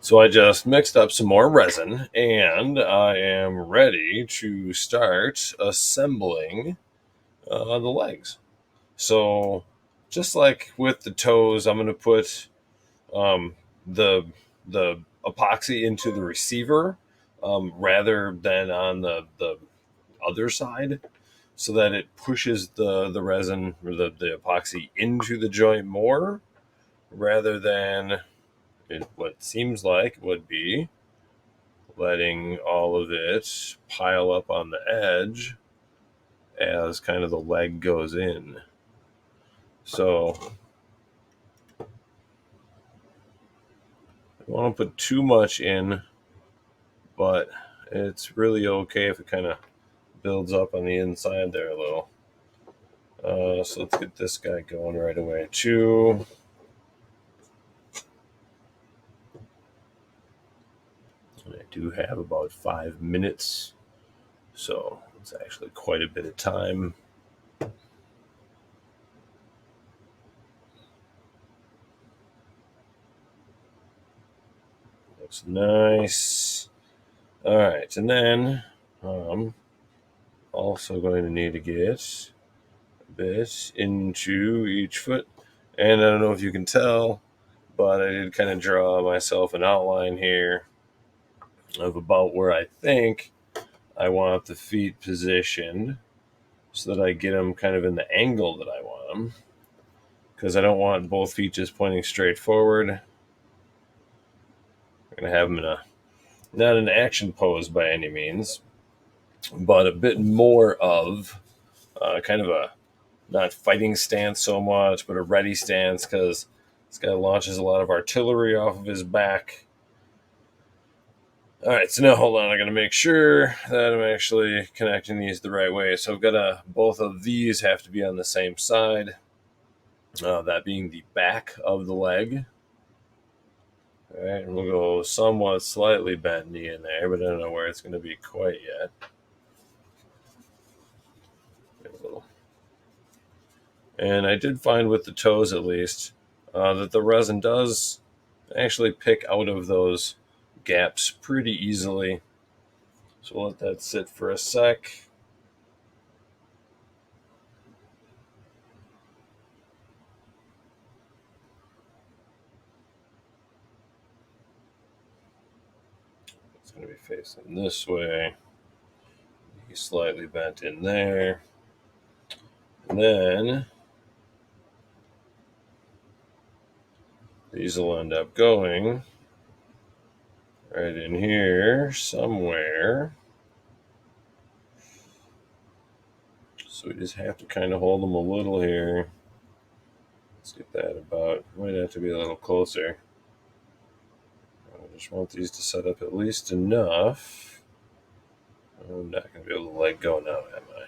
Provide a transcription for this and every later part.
So I just mixed up some more resin and I am ready to start assembling the legs. So just like with the toes, I'm going to put um, the the epoxy into the receiver rather than on the other side, so that it pushes the resin or the epoxy into the joint more rather than what seems like would be letting all of it pile up on the edge as kind of the leg goes in. So I don't want to put too much in, but it's really okay if it kind of builds up on the inside there a little. So let's get this guy going right away too. And I do have about 5 minutes, so it's actually quite a bit of time. Looks nice. All right, and then also going to need to get a bit into each foot. And I don't know if you can tell, but I did kind of draw myself an outline here of about where I think I want the feet positioned so that I get them kind of in the angle that I want them. Because I don't want both feet just pointing straight forward. I'm going to have them in not an action pose by any means, but a bit more of kind of a not fighting stance so much, but a ready stance, because this guy launches a lot of artillery off of his back. All right, so now hold on. I got to make sure that I'm actually connecting these the right way. So I've got both of these have to be on the same side, that being the back of the leg. All right, and we'll go somewhat slightly bent knee in there, but I don't know where it's going to be quite yet. A little. And I did find with the toes, at least, that the resin does actually pick out of those gaps pretty easily. So we'll let that sit for a sec. It's going to be facing this way. He's slightly bent in there. And then these will end up going right in here somewhere. So we just have to kind of hold them a little here. Let's get that about, might have to be a little closer. I just want these to set up at least enough. I'm not going to be able to let go now, am I?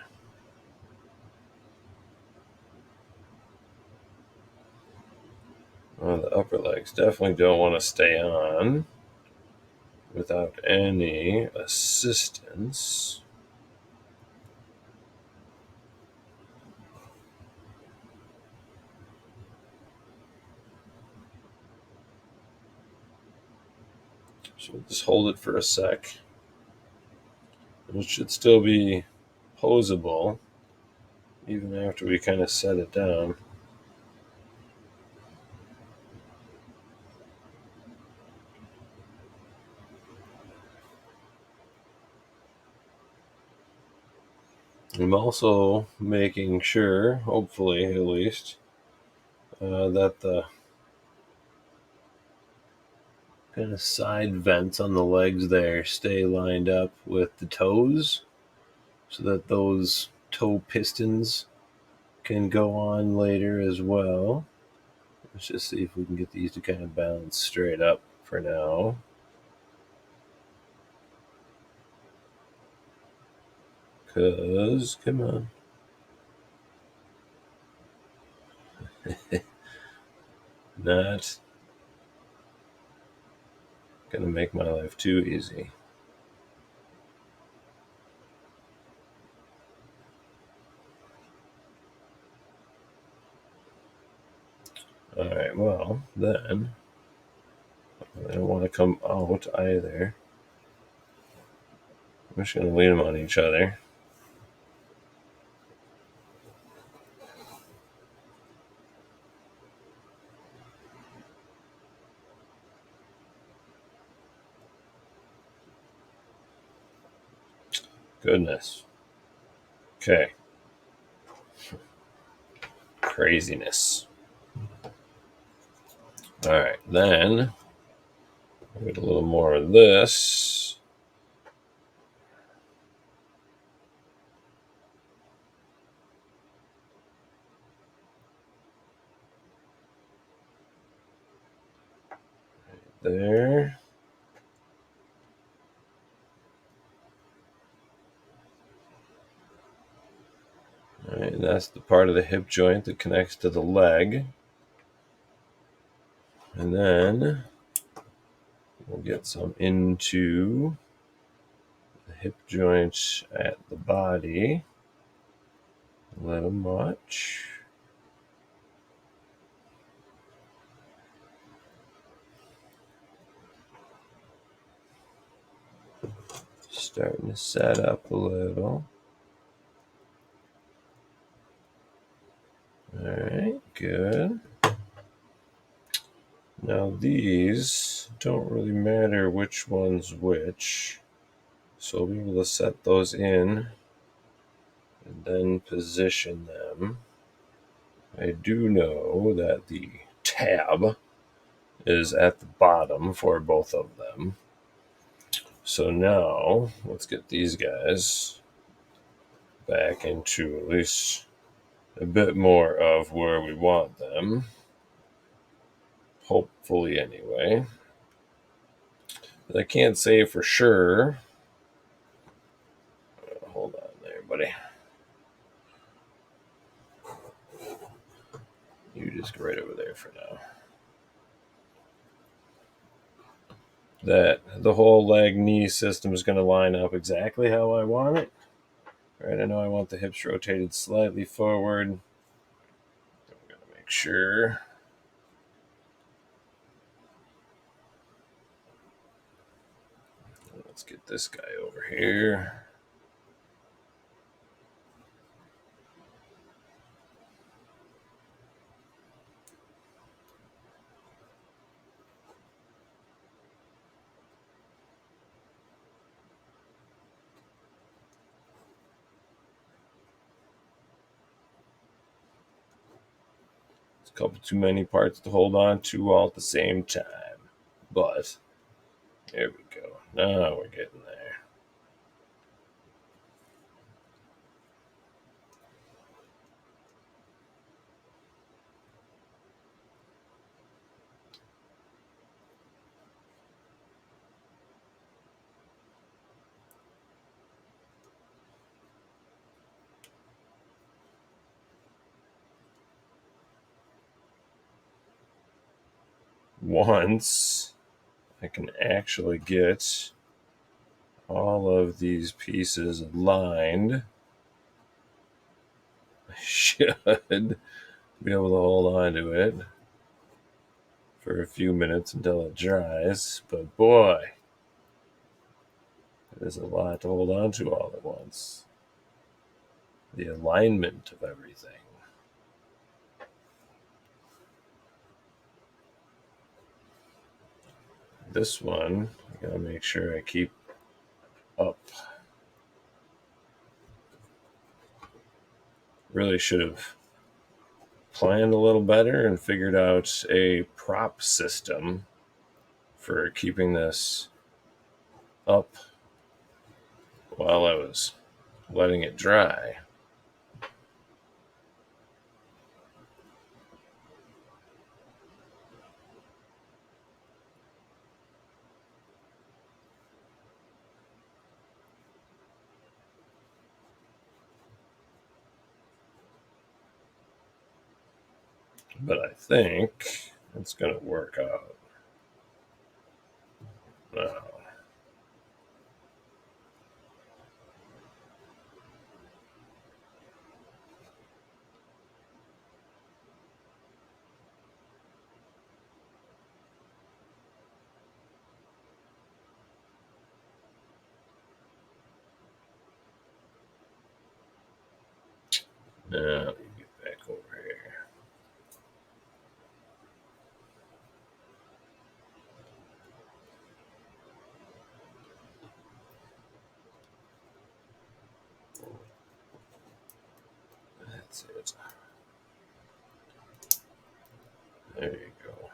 Well, the upper legs definitely don't want to stay on without any assistance. So we'll just hold it for a sec. It should still be posable even after we kind of set it down. I'm also making sure, hopefully at least, that the kind of side vents on the legs there stay lined up with the toes so that those toe pistons can go on later as well. Let's just see if we can get these to kind of balance straight up for now. Because, come on. Not gonna make my life too easy. Alright, well, then They don't want to come out either. I'm just going to lean them on each other. Goodness. Okay. Craziness. All right, then I'll get a little more of this. There. All right, that's the part of the hip joint that connects to the leg. And then we'll get some into the hip joint at the body. A little much. Starting to set up a little. All right, good. Now these don't really matter which one's which. So we'll be able to set those in and then position them. I do know that the tab is at the bottom for both of them. So now let's get these guys back into at least a bit more of where we want them. Hopefully, anyway. I can't say for sure. Hold on there, buddy. You just go right over there for now. That the whole leg knee system is going to line up exactly how I want it. All right, I know I want the hips rotated slightly forward. I'm going to make sure. Let's get this guy over here. It's a couple too many parts to hold on to all at the same time. But there we go. Now we're getting there. Once I can actually get all of these pieces aligned, I should be able to hold on to it for a few minutes until it dries. But boy, there's a lot to hold on to all at once. The alignment of everything. This one, I gotta make sure I keep up. Really should have planned a little better and figured out a prop system for keeping this up while I was letting it dry. But I think it's going to work out. Now, Let me get back over here. That's it. There you go.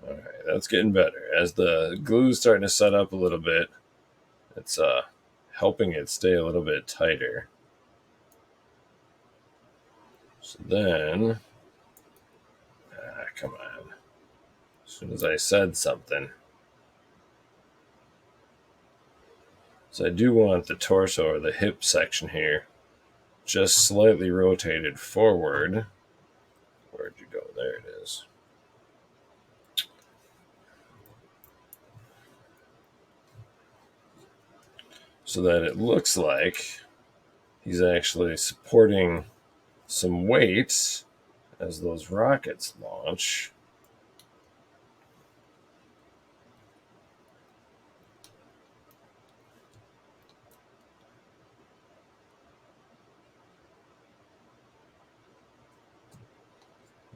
All right, that's getting better. As the glue's starting to set up a little bit, it's helping it stay a little bit tighter. So then, come on. As soon as I said something. So I do want the torso or the hip section here just slightly rotated forward. Where'd you go? There it is. So that it looks like he's actually supporting some weight as those rockets launch.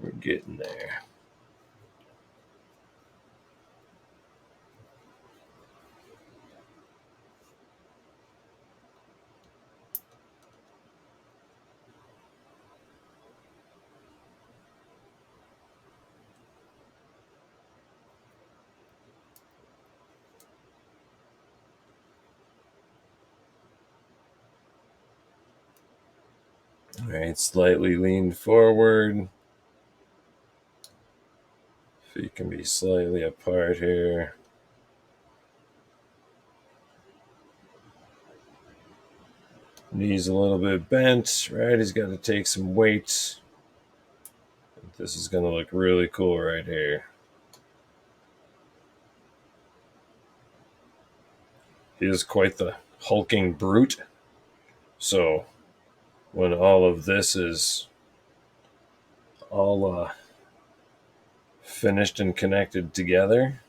We're getting there. All right, slightly leaned forward. Feet can be slightly apart here. Knees a little bit bent, right? He's got to take some weight. This is going to look really cool right here. He is quite the hulking brute. So when all of this is all finished and connected together,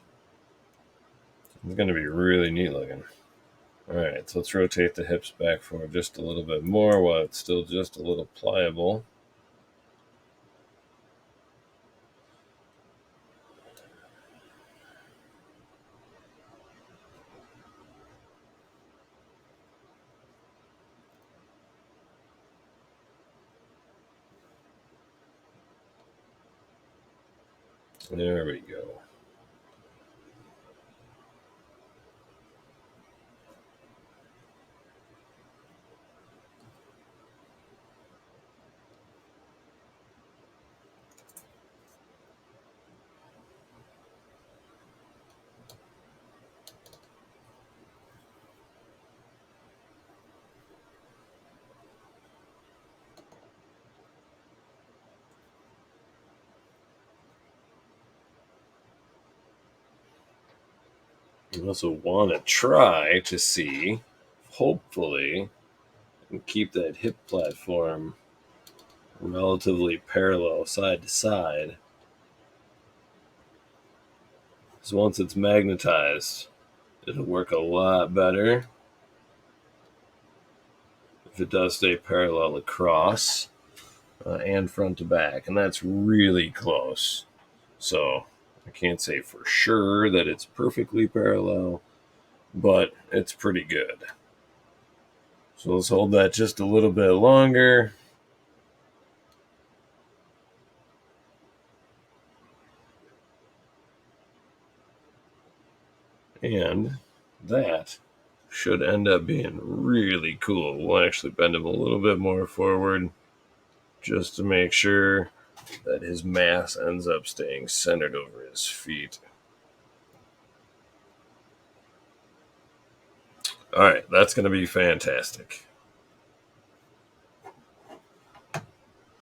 it's going to be really neat looking. All right, so let's rotate the hips back forward just a little bit more while it's still just a little pliable. There we go. You also want to try to see, hopefully, and keep that hip platform relatively parallel side to side. So once it's magnetized, it'll work a lot better if it does stay parallel across and front to back. And that's really close. So I can't say for sure that it's perfectly parallel, but it's pretty good. So let's hold that just a little bit longer. And that should end up being really cool. We'll actually bend him a little bit more forward just to make sure that his mass ends up staying centered over his feet. All right, that's going to be fantastic.